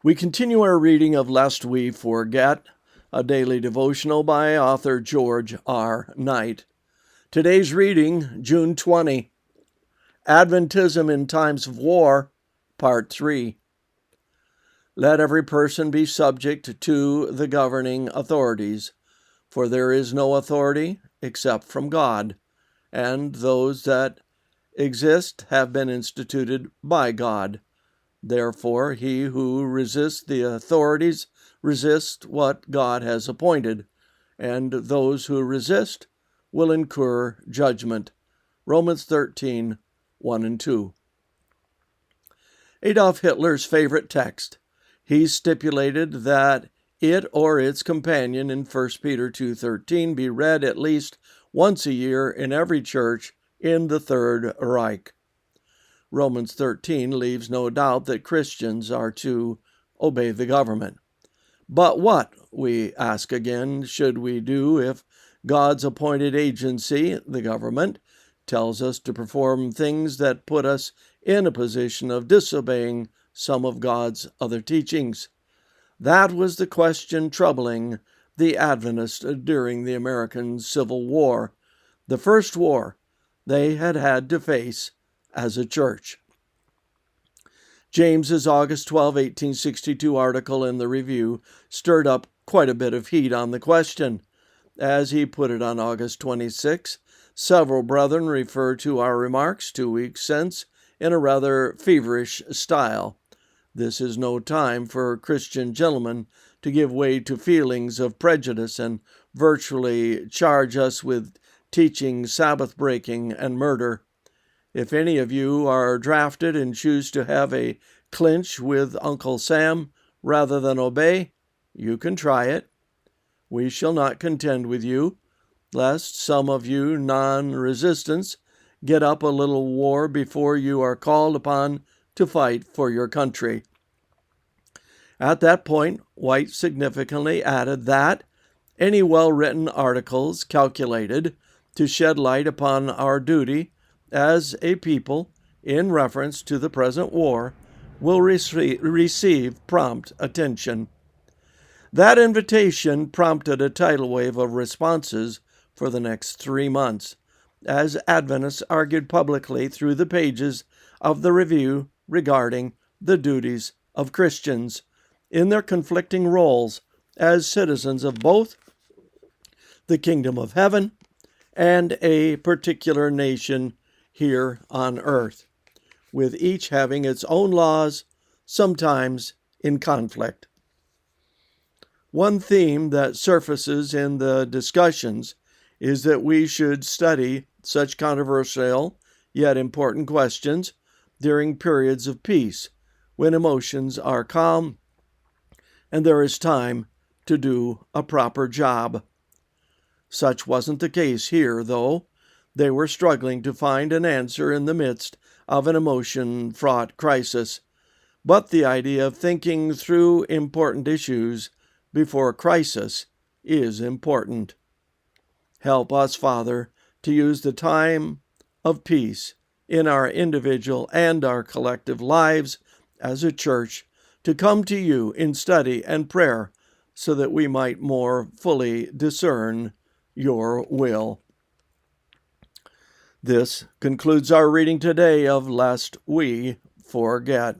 We continue our reading of Lest We Forget, a daily devotional by author George R. Knight. Today's reading, June 20, Adventism in Times of War, Part 3. Let every person be subject to the governing authorities, for there is no authority except from God, and those that exist have been instituted by God. Therefore, he who resists the authorities resists what God has appointed, and those who resist will incur judgment. Romans 13, 1 and 2. Adolf Hitler's favorite text. He stipulated that it or its companion in 1 Peter 2:13 be read at least once a year in every church in the Third Reich. Romans 13 leaves no doubt that Christians are to obey the government. But what, we ask again, should we do if God's appointed agency, the government, tells us to perform things that put us in a position of disobeying some of God's other teachings? That was the question troubling the Adventists during the American Civil War, the first war they had to face as a church. James's August 12, 1862 article in the Review stirred up quite a bit of heat on the question. As he put it on August 26, several brethren referred to our remarks 2 weeks since in a rather feverish style. This is no time for Christian gentlemen to give way to feelings of prejudice and virtually charge us with teaching Sabbath breaking and murder. If any of you are drafted and choose to have a clinch with Uncle Sam rather than obey, you can try it. We shall not contend with you, lest some of you non-resistants get up a little war before you are called upon to fight for your country. At that point, White significantly added that any well-written articles calculated to shed light upon our duty as a people in reference to the present war will receive prompt attention. That invitation prompted a tidal wave of responses for the next 3 months, as Adventists argued publicly through the pages of the Review regarding the duties of Christians in their conflicting roles as citizens of both the kingdom of heaven and a particular nation here on earth, with each having its own laws, sometimes in conflict. One theme that surfaces in the discussions is that we should study such controversial yet important questions during periods of peace, when emotions are calm and there is time to do a proper job. Such wasn't the case here, though. They were struggling to find an answer in the midst of an emotion-fraught crisis. But the idea of thinking through important issues before a crisis is important. Help us, Father, to use the time of peace in our individual and our collective lives as a church to come to you in study and prayer so that we might more fully discern your will. This concludes our reading today of Lest We Forget.